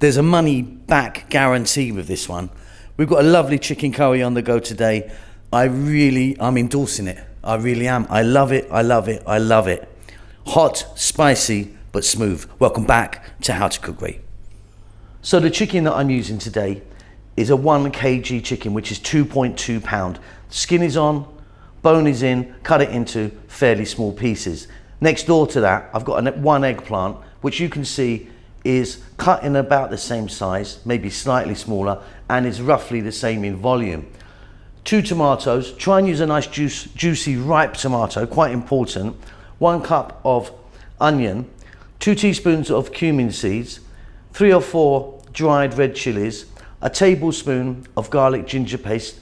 There's a money back guarantee with this one. We've got a lovely chicken curry on the go today. I'm endorsing it. I really am. I love it, I love it, I love it. Hot, spicy, but smooth. Welcome back to How to Cook Great. So the chicken that I'm using today is a 1 kg chicken, which is 2.2 pound. Skin is on, bone is in, cut it into fairly small pieces. Next door to that, I've got one eggplant, which you can see is cut in about the same size, maybe slightly smaller, and is roughly the same in volume. 2 tomatoes, try and use a nice juicy ripe tomato, quite important. 1 cup of onion, 2 teaspoons of cumin seeds, 3 or 4 dried red chilies, a tablespoon of garlic ginger paste.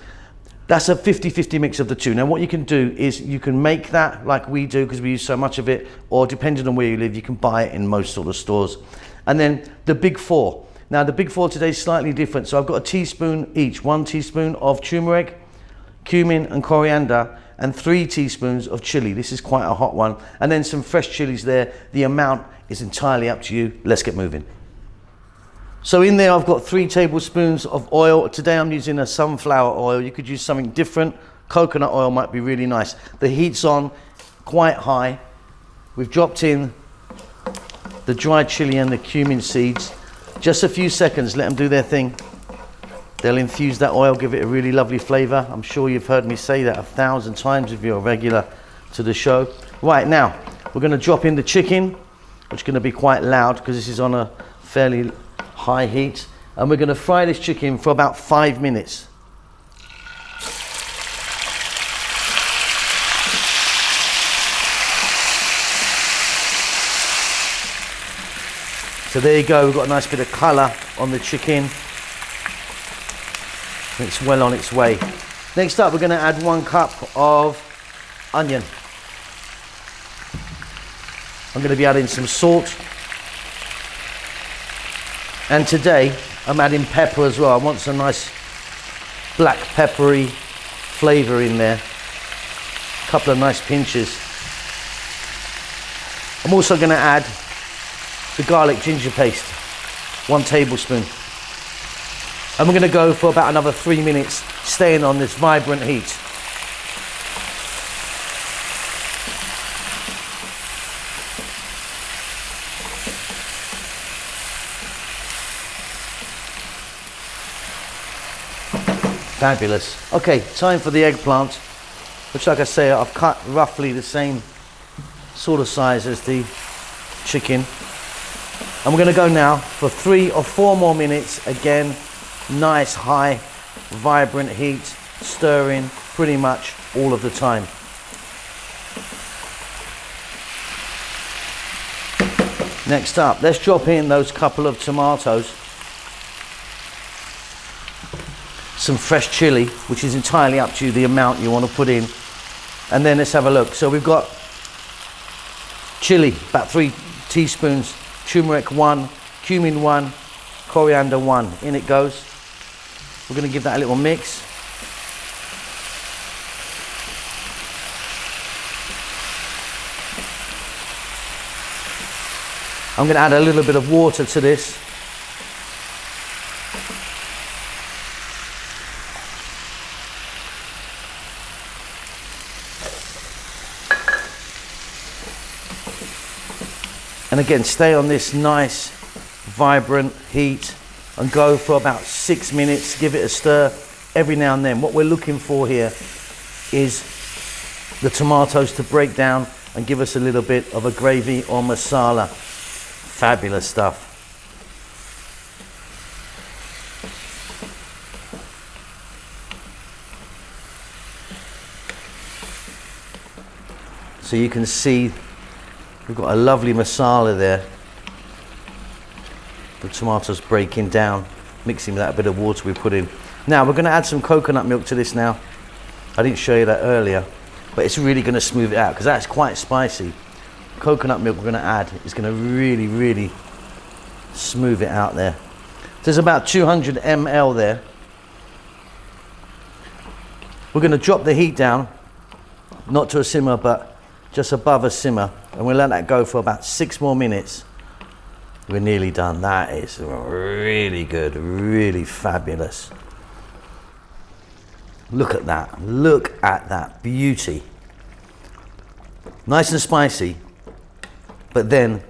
That's a 50-50 mix of the two. Now what you can do is you can make that like we do because we use so much of it, or depending on where you live, you can buy it in most sort of stores. And then the big 4. Now the big 4 today is slightly different. So I've got a teaspoon each, 1 teaspoon of turmeric, cumin and coriander, and 3 teaspoons of chili. This is quite a hot one. And then some fresh chilies there. The amount is entirely up to you. Let's get moving. So in there I've got 3 tablespoons of oil. Today I'm using a sunflower oil. You could use something different. Coconut oil might be really nice. The heat's on quite high. We've dropped in the dried chili and the cumin seeds. Just a few seconds, let them do their thing. They'll infuse that oil, give it a really lovely flavor. I'm sure you've heard me say that 1,000 times if you're a regular to the show. Right, now we're going to drop in the chicken, which is going to be quite loud because this is on a fairly high heat, and we're going to fry this chicken for about 5 minutes. So there you go, we've got a nice bit of colour on the chicken. It's well on its way. Next up, we're going to add 1 cup of onion. I'm going to be adding some salt. And today, I'm adding pepper as well. I want some nice black peppery flavour in there. A couple of nice pinches. I'm also going to add the garlic ginger paste, 1 tablespoon. And we're going to go for about another 3 minutes, staying on this vibrant heat. Fabulous. Okay, time for the eggplant, which, like I say, I've cut roughly the same sort of size as the chicken. And we're going to go now for 3 or 4 more minutes. Again, nice high vibrant heat, stirring pretty much all of the time. Next up, let's drop in those couple of tomatoes, some fresh chili, which is entirely up to you the amount you want to put in, and then let's have a look. So we've got chili, about 3 teaspoons, turmeric 1, cumin 1, coriander 1. In it goes. We're going to give that a little mix. I'm going to add a little bit of water to this. And again, stay on this nice, vibrant heat and go for about 6 minutes. Give it a stir every now and then. What we're looking for here is the tomatoes to break down and give us a little bit of a gravy or masala. Fabulous stuff. So you can see we've got a lovely masala there. The tomatoes breaking down, mixing with that bit of water we put in. Now we're going to add some coconut milk to this now. I didn't show you that earlier, but it's really going to smooth it out because that's quite spicy. Coconut milk we're going to add is going to really, really smooth it out there. There's about 200 ml there. We're going to drop the heat down, not to a simmer, but just above a simmer, and we'll let that go for about 6 more minutes. We're nearly done. That is really good, really fabulous. Look at that. Look at that beauty. Nice and spicy, but then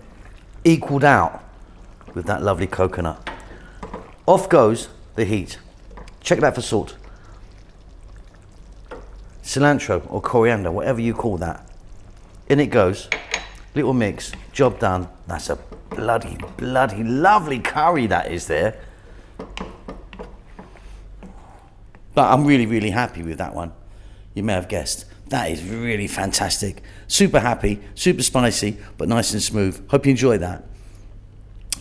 equaled out with that lovely coconut. Off goes the heat. Check that for salt. Cilantro or coriander, whatever you call that. In it goes. Little mix, job done. That's a bloody lovely curry that is there. But I'm really happy with that one. You may have guessed. That is really fantastic. Super happy, super spicy, but nice and smooth. Hope you enjoy that.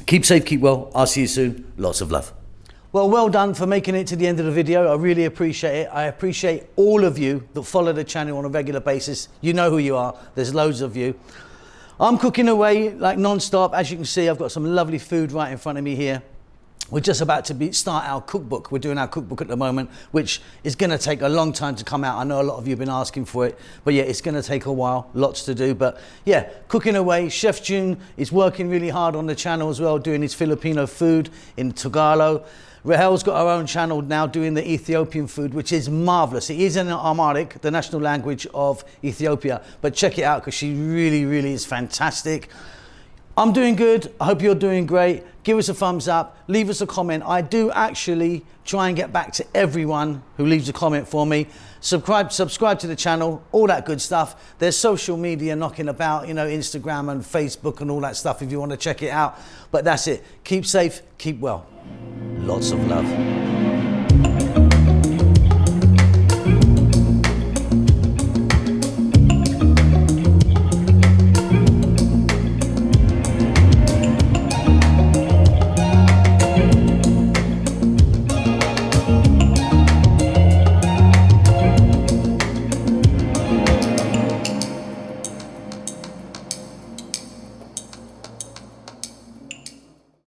Keep safe, keep well. I'll see you soon. Lots of love. Well done for making it to the end of the video. I really appreciate it. I appreciate all of you that follow the channel on a regular basis. You know who you are. There's loads of you. I'm cooking away like non-stop. As you can see, I've got some lovely food right in front of me here. We're just about to start our cookbook. We're doing our cookbook at the moment, which is going to take a long time to come out. I know a lot of you have been asking for it, but yeah, it's going to take a while, lots to do. But yeah, cooking away. Chef June is working really hard on the channel as well, doing his Filipino food in Tagalog. Rahel's got her own channel now doing the Ethiopian food, which is marvelous. It is in Amharic, the national language of Ethiopia, but check it out because she really is fantastic. I'm doing good. I hope you're doing great. Give us a thumbs up. Leave us a comment. I do actually try and get back to everyone who leaves a comment for me. Subscribe to the channel, all that good stuff. There's social media knocking about, you know, Instagram and Facebook and all that stuff if you want to check it out. But that's it. Keep safe, keep well. Lots of love.